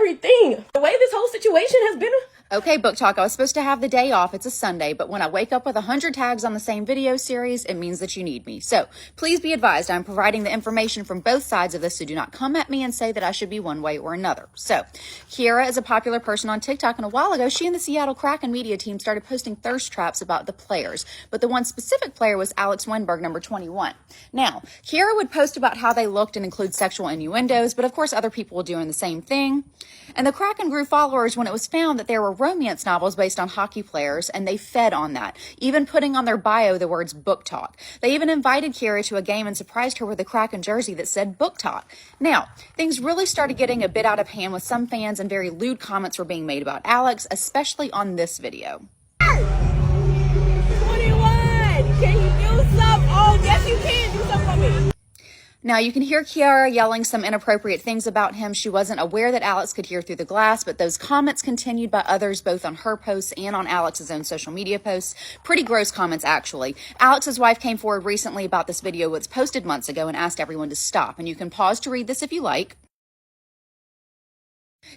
everything. The way this whole situation has been. Okay, Book Talk, I was supposed to have the day off. It's a Sunday, but when I wake up with 100 tags on the same video series, it means that you need me. So please be advised, I'm providing the information from both sides of this, so do not come at me and say that I should be one way or another. So Kierra is a popular person on TikTok, and a while ago, she and the Seattle Kraken media team started posting thirst traps about the players. But the one specific player was Alex Wenberg, number 21. Now, Kierra would post about how they looked and include sexual innuendos, but of course other people were doing the same thing. And the Kraken grew followers when it was found that there were romance novels based on hockey players, and they fed on that, even putting on their bio the words Book Talk. They even invited Kierra to a game and surprised her with a Kraken jersey that said Book Talk. Now, things really started getting a bit out of hand with some fans, and very lewd comments were being made about Alex, especially on this video. 21! Can you do something? Oh, yes, you can do something for me. Now, you can hear Kierra yelling some inappropriate things about him. She wasn't aware that Alex could hear through the glass, but those comments continued by others, both on her posts and on Alex's own social media posts. Pretty gross comments, actually. Alex's wife came forward recently about this video, was posted months ago, and asked everyone to stop. And you can pause to read this if you like.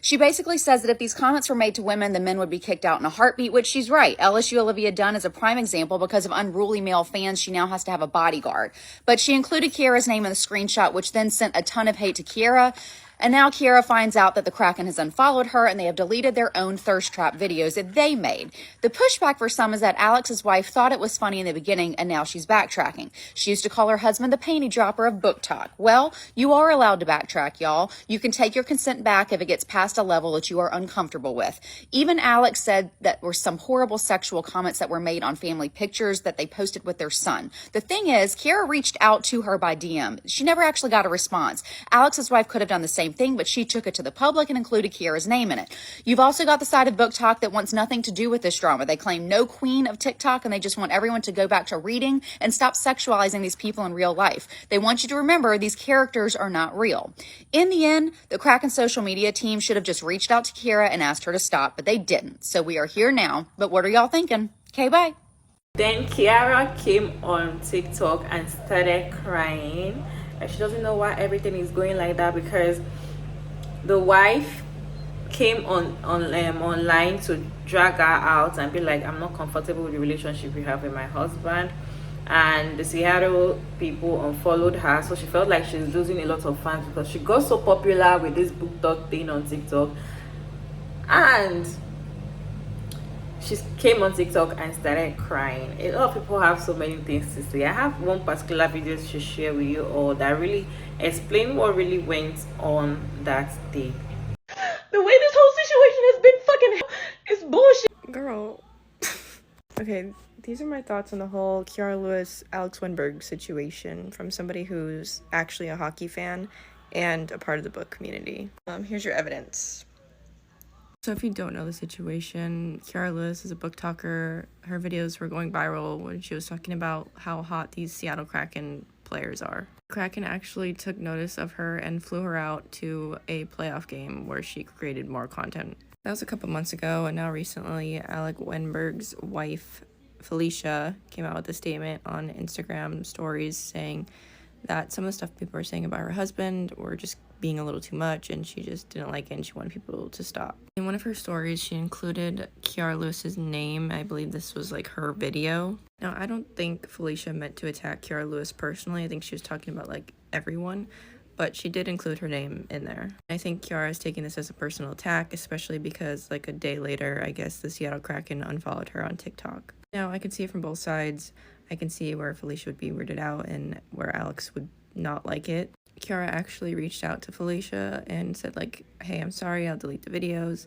She basically says that if these comments were made to women, the men would be kicked out in a heartbeat, which she's right. LSU Olivia Dunn is a prime example. Because of unruly male fans, she now has to have a bodyguard. But she included Kierra's name in the screenshot, which then sent a ton of hate to Kierra. And now Kierra finds out that the Kraken has unfollowed her, and they have deleted their own thirst trap videos that they made. The pushback for some is that Alex's wife thought it was funny in the beginning, and now she's backtracking. She used to call her husband the panty dropper of Book Talk. Well, you are allowed to backtrack, y'all. You can take your consent back if it gets past a level that you are uncomfortable with. Even Alex said that were some horrible sexual comments that were made on family pictures that they posted with their son. The thing is, Kierra reached out to her by DM. She never actually got a response. Alex's wife could have done the same thing, but she took it to the public and included Kierra's name in it. You've also got the side of Book Talk that wants nothing to do with this drama. They claim no queen of TikTok, and they just want everyone to go back to reading and stop sexualizing these people in real life. They want you to remember these characters are not real. In the end, the Kraken social media team should have just reached out to Kierra and asked her to stop, but they didn't. So we are here now. But what are y'all thinking? Okay, bye. Then Kierra came on TikTok and started crying. And she doesn't know why everything is going like that, because the wife came online to drag her out and be like, I'm not comfortable with the relationship we have with my husband. And the Seattle people unfollowed her, so she felt like she's losing a lot of fans because she got so popular with this Book Talk thing on TikTok. And she came on TikTok and started crying. A lot of people have so many things to say. I have one particular video to share with you all that really explain what really went on that day. The way this whole situation has been fucking is bullshit. Girl. Okay, these are my thoughts on the whole Kierra Lewis, Alex Wenberg situation from somebody who's actually a hockey fan and a part of the book community. Here's your evidence. So if you don't know the situation, Kierra Lewis is a book talker. Her videos were going viral when she was talking about how hot these Seattle Kraken players are. Kraken actually took notice of her and flew her out to a playoff game where she created more content. That was a couple months ago, and now recently, Alex Wenberg's wife, Felicia, came out with a statement on Instagram stories saying that some of the stuff people were saying about her husband were just being a little too much, and she just didn't like it and she wanted people to stop. In one of her stories, she included Kierra Lewis's name. I believe this was like her video. Now, I don't think Felicia meant to attack Kierra Lewis personally. I think she was talking about like everyone, but she did include her name in there. I think Kierra is taking this as a personal attack, especially because like a day later, I guess the Seattle Kraken unfollowed her on TikTok. Now, I can see it from both sides. I can see where Felicia would be weirded out and where Alex would not like it. Kierra actually reached out to Felicia and said like, hey, I'm sorry, I'll delete the videos.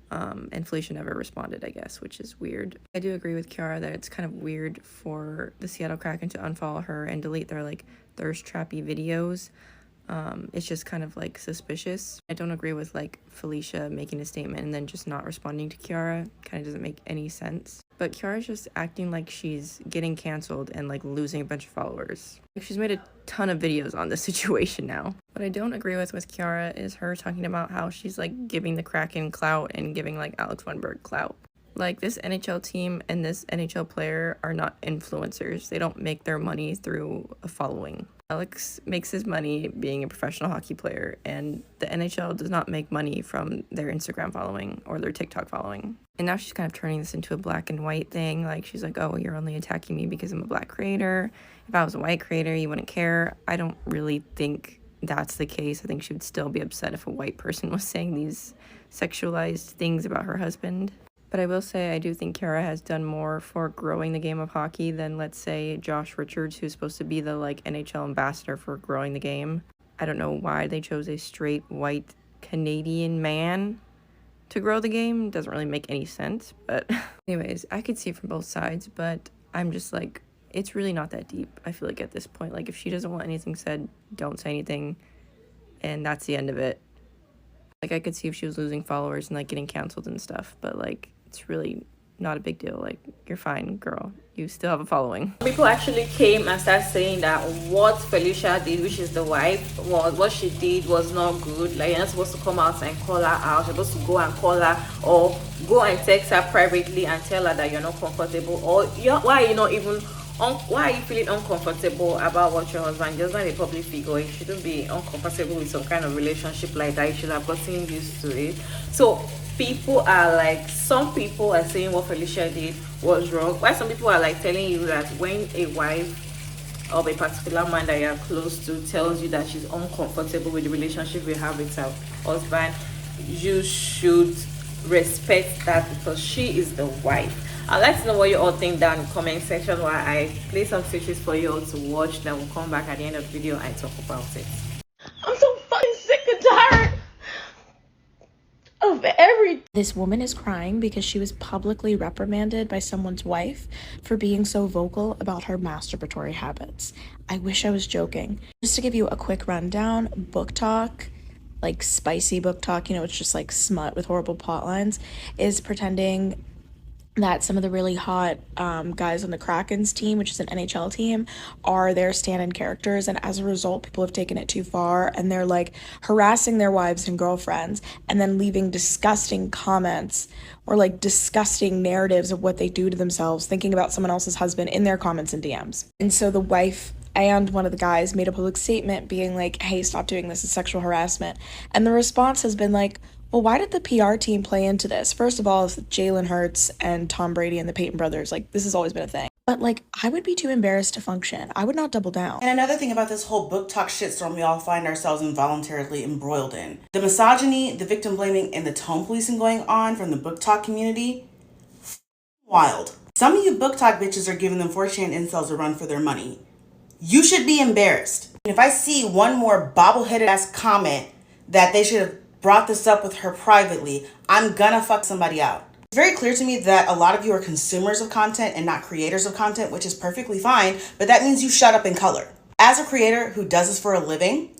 And Felicia never responded, I guess, which is weird. I do agree with Kierra that it's kind of weird for the Seattle Kraken to unfollow her and delete their like thirst trappy videos. It's just kind of like suspicious. I don't agree with like Felicia making a statement and then just not responding to Kierra. Kind of doesn't make any sense. But Kierra's just acting like she's getting canceled and like losing a bunch of followers. She's made a ton of videos on this situation now. What I don't agree with Kierra is her talking about how she's like giving the Kraken clout and giving like Alex Wenberg clout. Like, this NHL team and this NHL player are not influencers. They don't make their money through a following. Alex makes his money being a professional hockey player, and the NHL does not make money from their Instagram following or their TikTok following. And now she's kind of turning this into a black and white thing. Like, she's like, oh, you're only attacking me because I'm a black creator. If I was a white creator, you wouldn't care. I don't really think that's the case. I think she would still be upset if a white person was saying these sexualized things about her husband. But I will say I do think Kierra has done more for growing the game of hockey than, let's say, Josh Richards, who's supposed to be the, like, NHL ambassador for growing the game. I don't know why they chose a straight, white, Canadian man to grow the game. Doesn't really make any sense, but anyways, I could see it from both sides, but I'm just like, it's really not that deep. I feel like at this point, like, if she doesn't want anything said, don't say anything, and that's the end of it. Like, I could see if she was losing followers and, like, getting canceled and stuff, but, like, it's really not a big deal. Like, you're fine, girl. You still have a following. People actually came and started saying that what Felicia did, which is the wife, was what she did was not good. Like, you're not supposed to come out and call her out. You're supposed to go and call her or go and text her privately and tell her that you're not comfortable, or why are you not even why are you feeling uncomfortable about what your husband just not a public figure? You shouldn't be uncomfortable with some kind of relationship like that. You should have gotten used to it. So people are like, some people are saying what Felicia did was wrong, while some people are like telling you that when a wife of a particular man that you're close to tells you that she's uncomfortable with the relationship you have with her husband, you should respect that because she is the wife. I'd like to know what you all think down in the comment section while I play some sketches for you all to watch. Then we'll come back at the end of the video and talk about it. I'm so fucking sick and tired of everything. This woman is crying because she was publicly reprimanded by someone's wife for being so vocal about her masturbatory habits. I wish I was joking. Just to give you a quick rundown, book talk, like spicy book talk, you know, it's just like smut with horrible plot lines, is pretending that some of the really hot guys on the Kraken's team, which is an NHL team, are their stand-in characters, and as a result, people have taken it too far, and they're like harassing their wives and girlfriends, and then leaving disgusting comments or like disgusting narratives of what they do to themselves, thinking about someone else's husband in their comments and DMs. And so the wife and one of the guys made a public statement being like, hey, stop doing this, it's sexual harassment. And the response has been like, well, why did the PR team play into this? First of all, it's Jalen Hurts and Tom Brady and the Peyton brothers. Like, this has always been a thing. But, like, I would be too embarrassed to function. I would not double down. And another thing about this whole book talk shitstorm we all find ourselves involuntarily embroiled in. The misogyny, the victim blaming, and the tone policing going on from the book talk community, wild. Some of you book talk bitches are giving them 4chan incels a run for their money. You should be embarrassed. And if I see one more bobble-headed ass comment that they should have brought this up with her privately, I'm gonna fuck somebody out. It's very clear to me that a lot of you are consumers of content and not creators of content, which is perfectly fine, but that means you shut up and color. As a creator who does this for a living,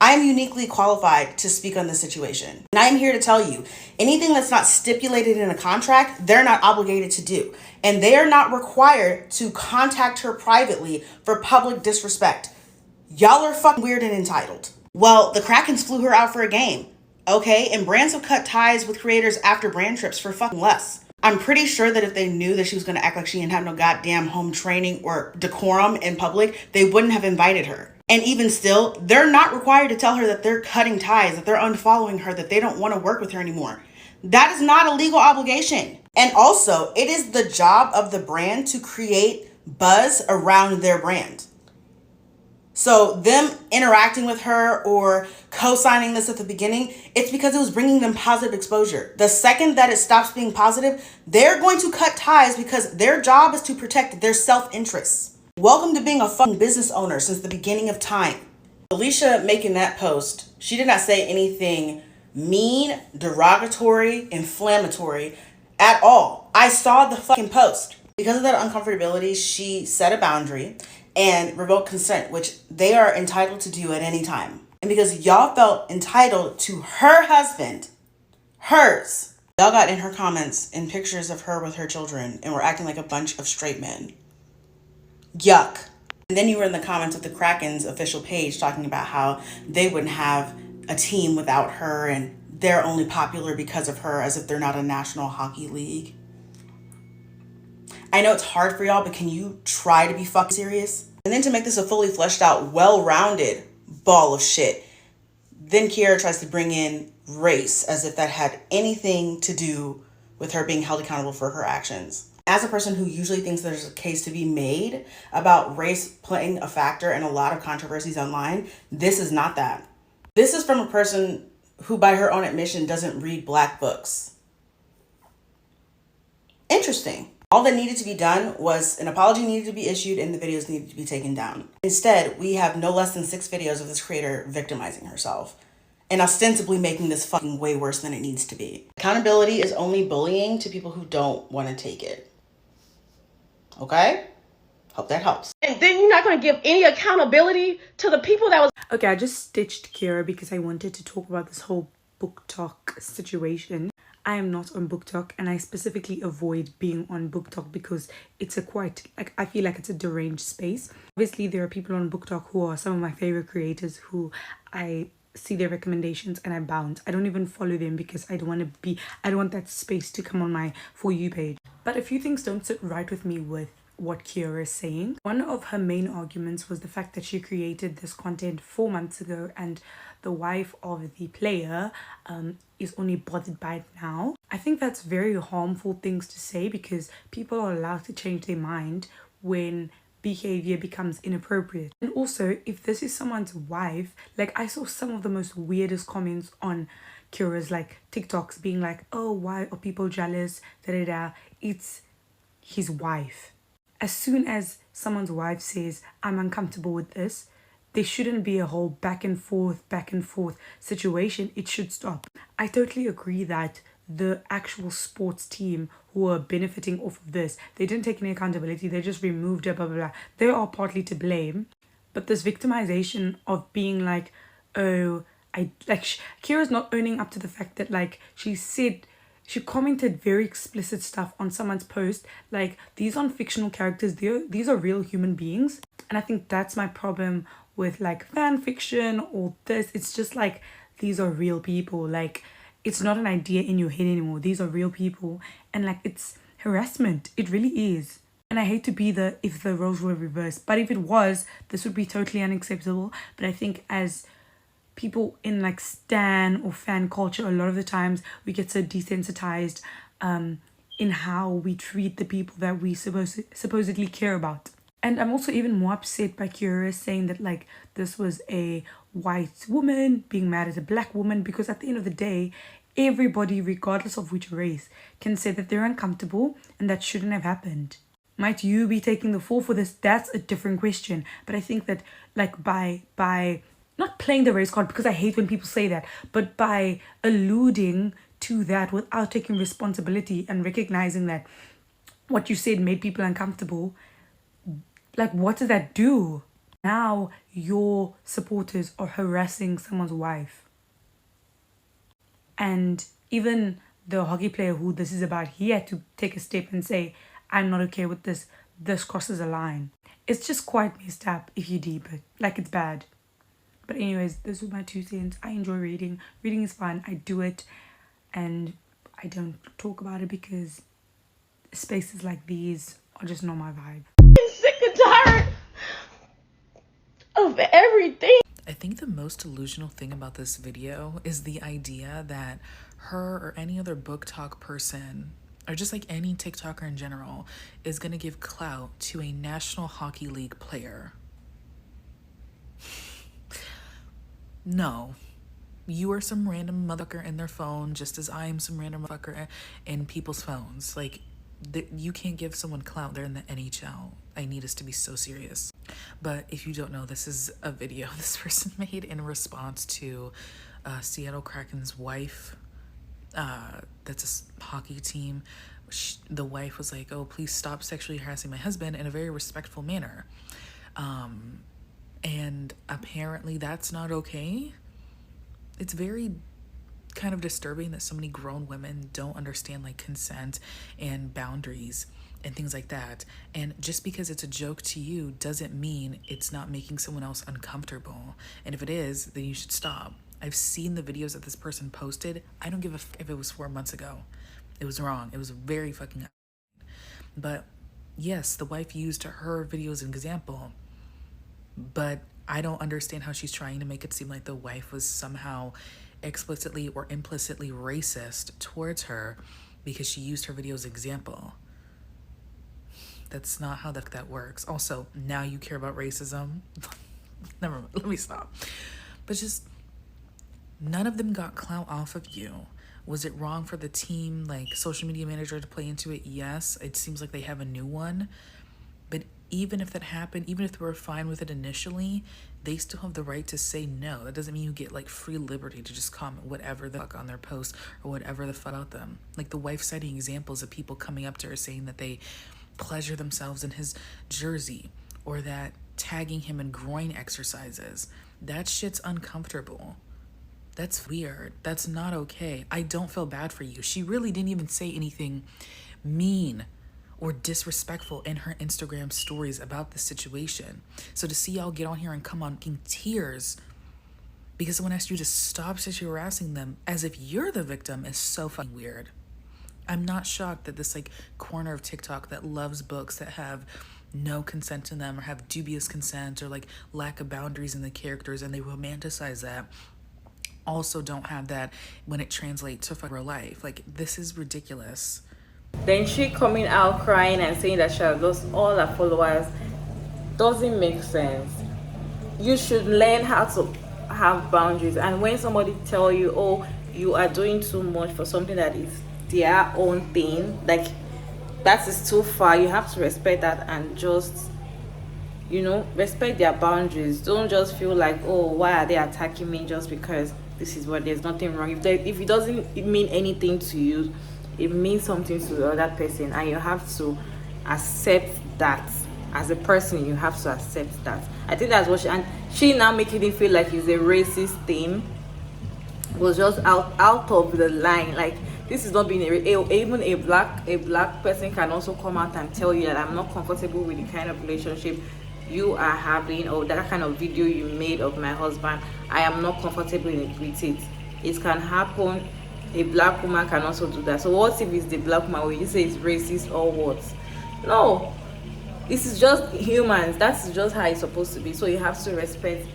I am uniquely qualified to speak on this situation. And I am here to tell you, anything that's not stipulated in a contract, they're not obligated to do. And they are not required to contact her privately for public disrespect. Y'all are fucking weird and entitled. Well, the Krakens flew her out for a game. Okay, and brands have cut ties with creators after brand trips for fucking less. I'm pretty sure that if they knew that she was gonna act like she didn't have no goddamn home training or decorum in public, they wouldn't have invited her. And even still, they're not required to tell her that they're cutting ties, that they're unfollowing her, that they don't want to work with her anymore. That is not a legal obligation. And also, it is the job of the brand to create buzz around their brand. So them interacting with her or co-signing this at the beginning, it's because it was bringing them positive exposure. The second that it stops being positive, they're going to cut ties because their job is to protect their self-interests. Welcome to being a fucking business owner since the beginning of time. Alicia making that post, she did not say anything mean, derogatory, inflammatory at all. I saw the fucking post. Because of that uncomfortability, she set a boundary and revoked consent, which they are entitled to do at any time. And because y'all felt entitled to her husband, hers, y'all got in her comments and pictures of her with her children and were acting like a bunch of straight men. Yuck. And then you were in the comments of the Kraken's official page talking about how they wouldn't have a team without her and they're only popular because of her, as if they're not a national hockey league. I know it's hard for y'all, but can you try to be fucking serious? And then to make this a fully fleshed out, well-rounded ball of shit, then Kierra tries to bring in race as if that had anything to do with her being held accountable for her actions. As a person who usually thinks there's a case to be made about race playing a factor in a lot of controversies online, this is not that. This is from a person who, by her own admission, doesn't read Black books. Interesting. All that needed to be done was an apology needed to be issued and the videos needed to be taken down. Instead, we have no less than 6 videos of this creator victimizing herself and ostensibly making this fucking way worse than it needs to be. Accountability is only bullying to people who don't want to take it. Okay? Hope that helps. And then you're not going to give any accountability to the people that was... Okay, I just stitched Kierra because I wanted to talk about this whole book talk situation. I am not on book talk, and I specifically avoid being on book talk because it's a quite, like, I feel like it's a deranged space. Obviously, there are people on book talk who are some of my favorite creators who I see their recommendations and I bounce. I don't even follow them because I don't want that space to come on my For You page. But a few things don't sit right with me with what Kierra is saying. One of her main arguments was the fact that she created this content 4 months ago and the wife of the player is only bothered by it now. I think that's very harmful things to say because people are allowed to change their mind when behavior becomes inappropriate. And also, if this is someone's wife, like I saw some of the most weirdest comments on Kierra's like TikToks being like, oh, why are people jealous? It's his wife. As soon as someone's wife says, I'm uncomfortable with this, there shouldn't be a whole back and forth situation. It should stop. I totally agree that the actual sports team who are benefiting off of this, they didn't take any accountability. They just removed it, blah, blah, blah. They are partly to blame. But this victimization of being like, oh, Kierra's not owning up to the fact that like she commented very explicit stuff on someone's post. Like, these aren't fictional characters. These are real human beings. And I think that's my problem with like fan fiction or this. It's just like, these are real people. Like, it's not an idea in your head anymore. These are real people. And like, it's harassment. It really is. And I hate to be if the roles were reversed. But if it was, this would be totally unacceptable. But I think as people in like stan or fan culture, a lot of the times we get so desensitized in how we treat the people that we supposedly care about. And I'm also even more upset by Kierra saying that like this was a white woman being mad at a black woman, because at the end of the day, everybody, regardless of which race, can say that they're uncomfortable and that shouldn't have happened. Might you be taking the fall for this? That's a different question. But I think that like by not playing the race card, because I hate when people say that, but by alluding to that without taking responsibility and recognizing that what you said made people uncomfortable, like what does that do? Now your supporters are harassing someone's wife. And even the hockey player who this is about, he had to take a step and say, I'm not okay with this. This crosses a line. It's just quite messed up if you deep it. Like, it's bad. But anyways, those were my 2 cents. I enjoy reading. Reading is fun. I do it. And I don't talk about it because spaces like these are just not my vibe. I'm sick and tired of everything. I think the most delusional thing about this video is the idea that her or any other book talk person, or just like any TikToker in general, is going to give clout to a National Hockey League player. No. You are some random motherfucker in their phone, just as I am some random motherfucker in people's phones. Like, you can't give someone clout. They're in the NHL. I need us to be so serious. But if you don't know, this is a video this person made in response to Seattle Kraken's wife. That's a hockey team. The wife was like, oh, please stop sexually harassing my husband, in a very respectful manner. And apparently that's not okay. It's very kind of disturbing that so many grown women don't understand like consent and boundaries and things like that. And just because it's a joke to you doesn't mean it's not making someone else uncomfortable. And if it is, then you should stop. I've seen the videos that this person posted. I don't give a f if it was 4 months ago. It was wrong. It was very fucking. But yes, the wife used her video as an example. But I don't understand how she's trying to make it seem like the wife was somehow explicitly or implicitly racist towards her because she used her video as example. That's not how that works. Also, now you care about racism. Never mind, let me stop. But just, none of them got clout off of you. Was it wrong for the team, like social media manager, to play into it? Yes, it seems like they have a new one. But even if that happened, even if they were fine with it initially, they still have the right to say no. That doesn't mean you get like free liberty to just comment whatever the fuck on their post or whatever the fuck about them. Like the wife citing examples of people coming up to her saying that they pleasure themselves in his jersey, or that tagging him in groin exercises. That shit's uncomfortable. That's weird. That's not okay. I don't feel bad for you. She really didn't even say anything mean or disrespectful in her Instagram stories about the situation. So to see y'all get on here and come on in tears because someone asked you to stop sexually harassing them as if you're the victim is so fucking weird. I'm not shocked that this like corner of TikTok that loves books that have no consent in them or have dubious consent or like lack of boundaries in the characters, and they romanticize that, also don't have that when it translates to real life. Like, this is ridiculous. Then she coming out crying and saying that she has lost all her followers doesn't make sense. You should learn how to have boundaries, and when somebody tell you, oh, you are doing too much for something that is their own thing, like that is too far, you have to respect that and just, you know, respect their boundaries. Don't just feel like, oh, why are they attacking me just because this is what, there's nothing wrong. If it doesn't mean anything to you, it means something to the other person, and you have to accept that. As a person, you have to accept that. I think that's what she now making it feel like it's a racist thing was just out of the line. Like, this is not being even a black person can also come out and tell you that I'm not comfortable with the kind of relationship you are having, or that kind of video you made of my husband. I am not comfortable with it. It can happen. A black woman can also do that. So what if it's the black woman where you say it's racist or what? No, this is just humans. That's just how it's supposed to be. So you have to respect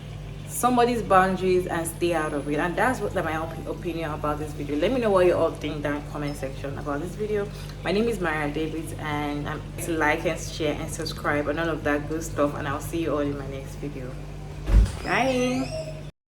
somebody's boundaries and stay out of it. And that's what my opinion about this video. Let me know what you all think down in the comment section about this video. My name is Maria David, and I'm to like and share and subscribe and all of that good stuff, and I'll see you all in my next video. Bye.